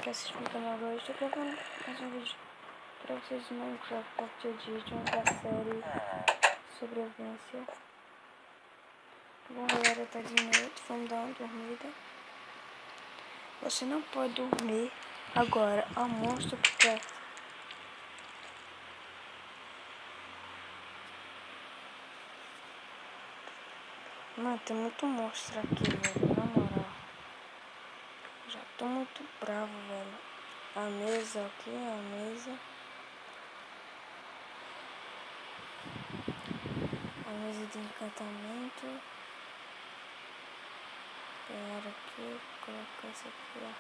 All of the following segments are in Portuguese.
que assiste meu canal hoje. Estou gravando mais um vídeo pra vocês de Minecraft Partida de Edition, que é a série Sobrevivência. Bom, galera, tá de noite, vamos dar uma dormida. Você não pode dormir agora, há um monstro por perto. Mano, tem muito monstro aqui, velho, na moral. Já tô muito bravo, velho. A mesa aqui, a mesa. A mesa de encantamento. Pegar aqui, colocar isso aqui, ó.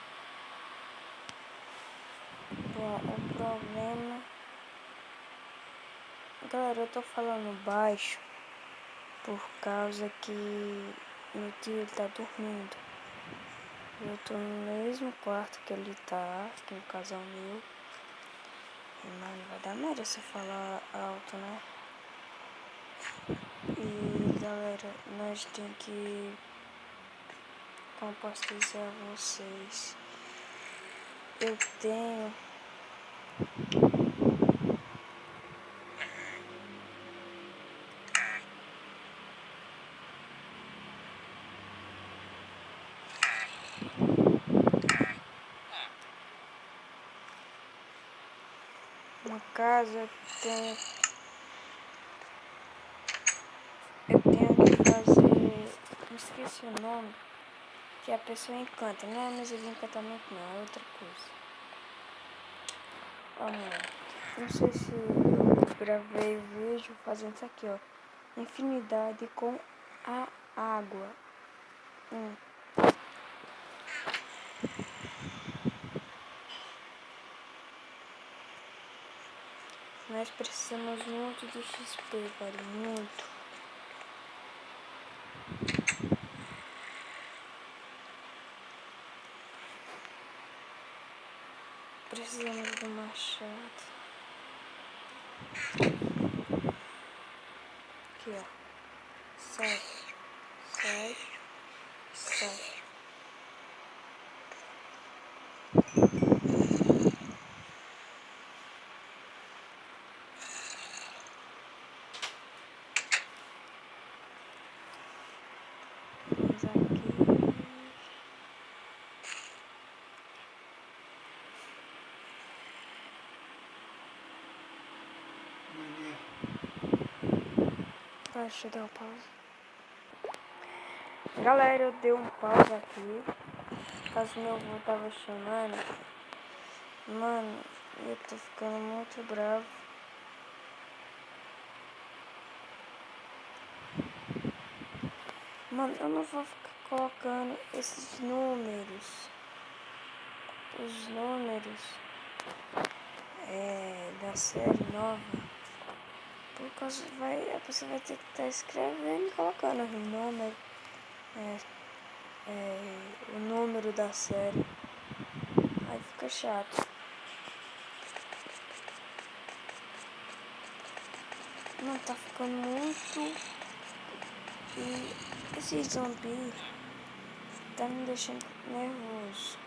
Bom, o problema... Galera, eu tô falando baixo por causa que meu tio tá dormindo. Eu tô no mesmo quarto que ele tá, que no caso é o meu. Mano, vai dar merda se eu falar alto, né? E galera, nós tem que... Como posso dizer a vocês? Eu tenho... No caso, eu tenho que fazer... Eu esqueci o nome. Que a pessoa encanta. Não é a mesa de encantamento, não. É outra coisa. Vamos lá. Não sei se eu gravei o vídeo fazendo isso aqui, ó. Infinidade com a água. Nós precisamos muito de XP, velho. Muito. Precisamos do machado. Aqui, ó. Sai. Sai. Sai. Vamos aqui. Deixa eu dar um pausa. Galera, eu dei um pause aqui. Caso meu avô tava chamando. Mano, eu tô ficando muito bravo. Mano, eu não vou ficar colocando esses números. Os números da série nova. Por causa a pessoa vai ter que estar escrevendo e colocando o número. O número da série. Aí fica chato. Não, tá ficando muito. E esse zumbi tá me deixando nervoso.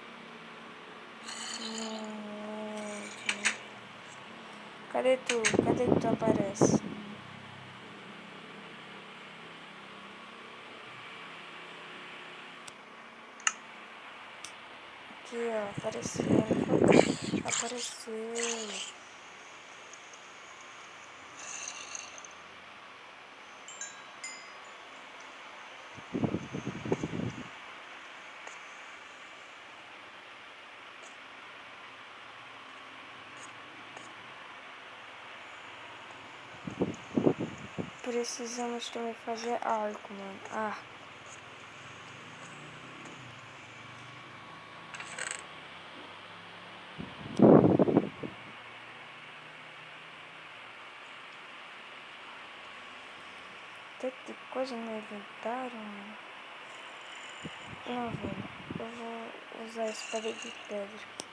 Cadê tu? Cadê que tu aparece? Aqui, ó, apareceu. Apareceu. Precisamos também fazer arco, mano. Arco. Tem coisa no inventário, mano. Não, velho. Eu vou usar a espada de pedra.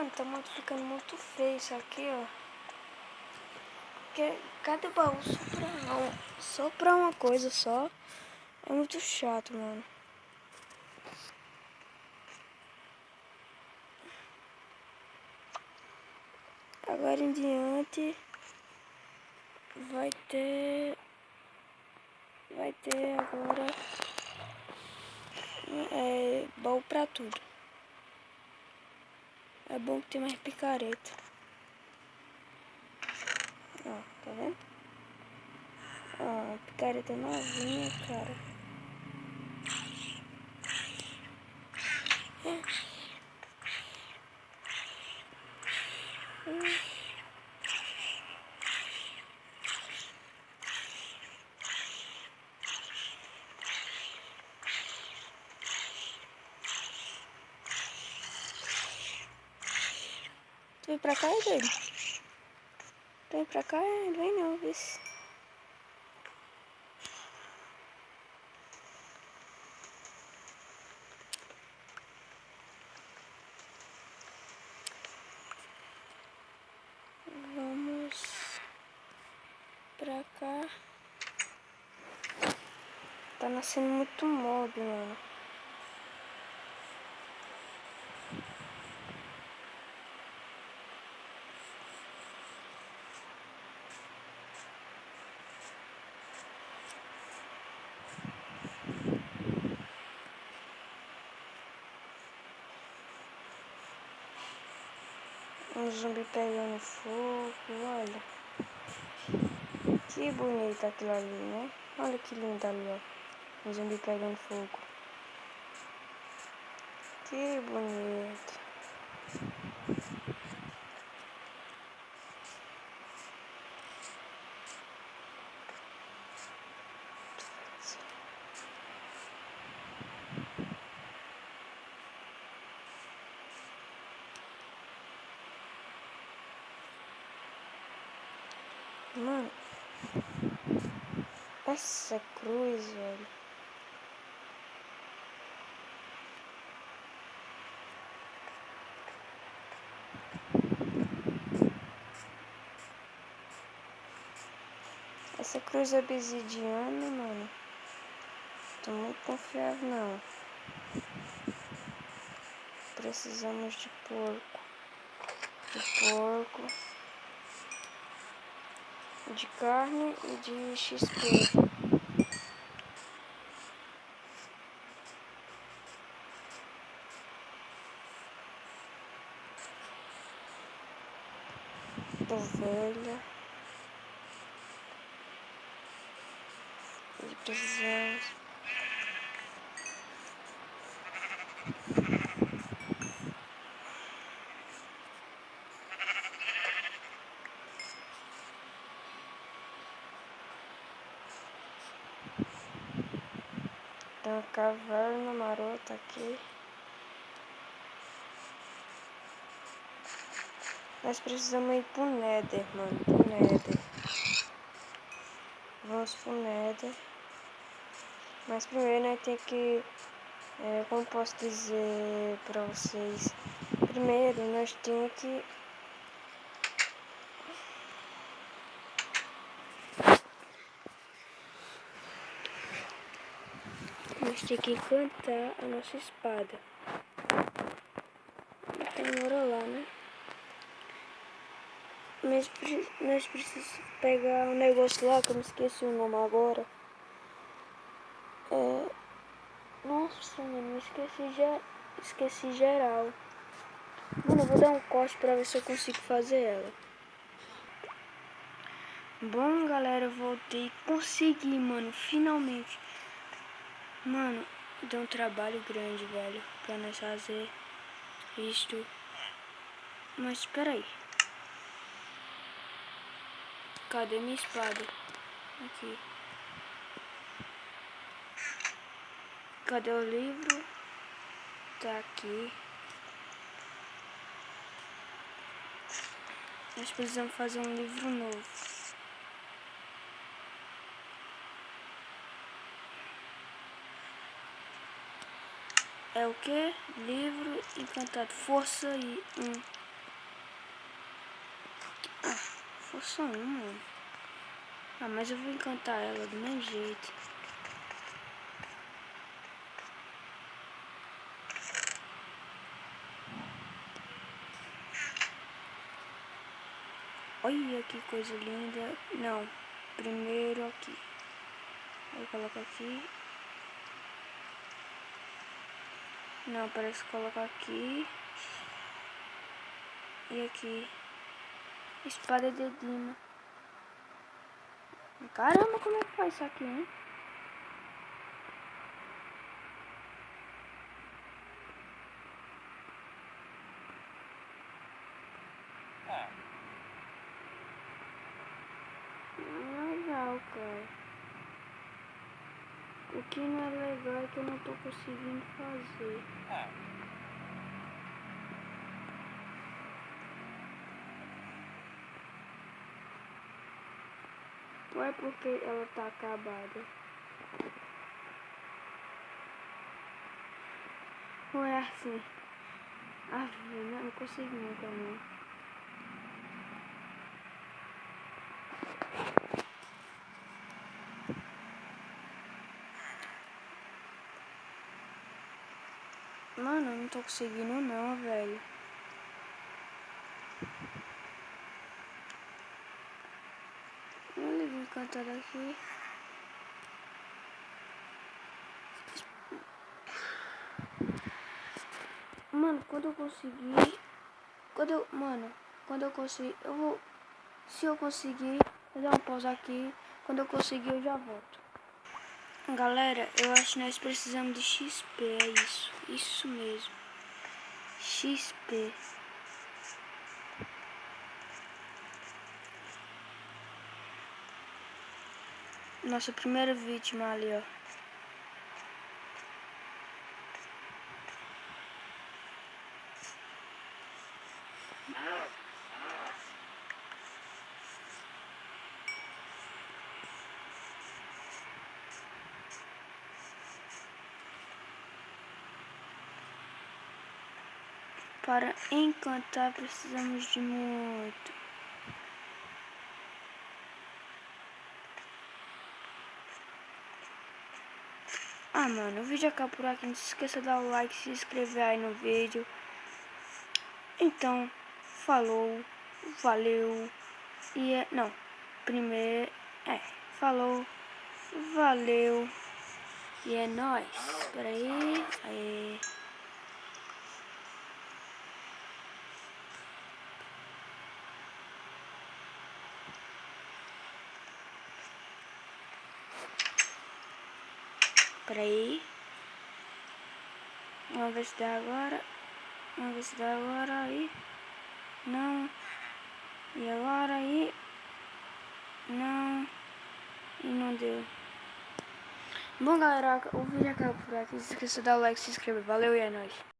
Mano, tá ficando muito feio isso aqui, ó. Porque cada baú só pra uma coisa só. É muito chato, mano. Agora em diante vai ter agora baú pra tudo. É bom que tem mais picareta. Ó, tá vendo? Ó, a picareta novinha, cara. Tu vem pra cá, doido? Tu vem pra cá? Vem não, vê se... Vamos pra cá. Tá nascendo muito mob, mano. Um zumbi pegando fogo, olha. Que bonito aquilo ali, né? Olha que lindo ali, ó. Um zumbi pegando fogo. Que bonito. Mano, essa cruz, velho. Essa cruz obsidiana, mano. Tô muito confiável, não. Precisamos de porco. De carne e de XP. Ovelha. E precisamos... Tem uma caverna marota aqui. Nós precisamos ir pro Nether, mano. Pro Nether. Vamos pro Nether. Mas primeiro nós temos que... como posso dizer pra vocês? Primeiro nós temos que... Nós temos que encantar a nossa espada. Demora lá, né? Mas nós precisamos pegar um negócio lá, que eu me esqueci o nome agora. Nossa, mano, esqueci geral. Mano, eu vou dar um corte pra ver se eu consigo fazer ela. Bom, galera, eu voltei. Consegui, mano, finalmente. Mano, deu um trabalho grande, velho, pra nós fazer isto. Mas espera aí. Cadê minha espada? Aqui. Cadê o livro? Tá aqui. Nós precisamos fazer um livro novo. É o que? Livro encantado. Força e só um, mano. Ah, mas eu vou encantar ela do mesmo jeito. Olha que coisa linda. Não, primeiro aqui. Aí coloca aqui. Não, parece que coloca aqui. E aqui. Espada de Dina. Caramba, como é que faz isso aqui, hein? Legal, cara. O que não é legal é que eu não tô conseguindo fazer. Ou é porque ela tá acabada? Ou é assim? Ah, não consigo nunca, não. Mano, eu não tô conseguindo não, velho. Olha, vou cantar aqui. Mano, quando eu conseguir... Quando eu conseguir... Eu vou... Se eu conseguir... Vou dar uma pausa aqui. Quando eu conseguir, eu já volto. Galera, eu acho que nós precisamos de XP, é isso. Isso mesmo. XP. Nossa primeira vítima ali, ó. Para encantar precisamos de muito. Ah, mano, o vídeo acaba por aqui. Não se esqueça de dar o like, se inscrever aí no vídeo. Então, falou, valeu. E é... Não, primeiro... falou, valeu. E é nóis. Espera aí. Aí. Peraí. Vamos ver se dá agora. Vamos ver se dá agora aí. Não. E agora aí. Não. E não deu. Bom, galera, o vídeo acaba por aqui. Não se esqueça de dar o like, se inscrever. Valeu e é nóis.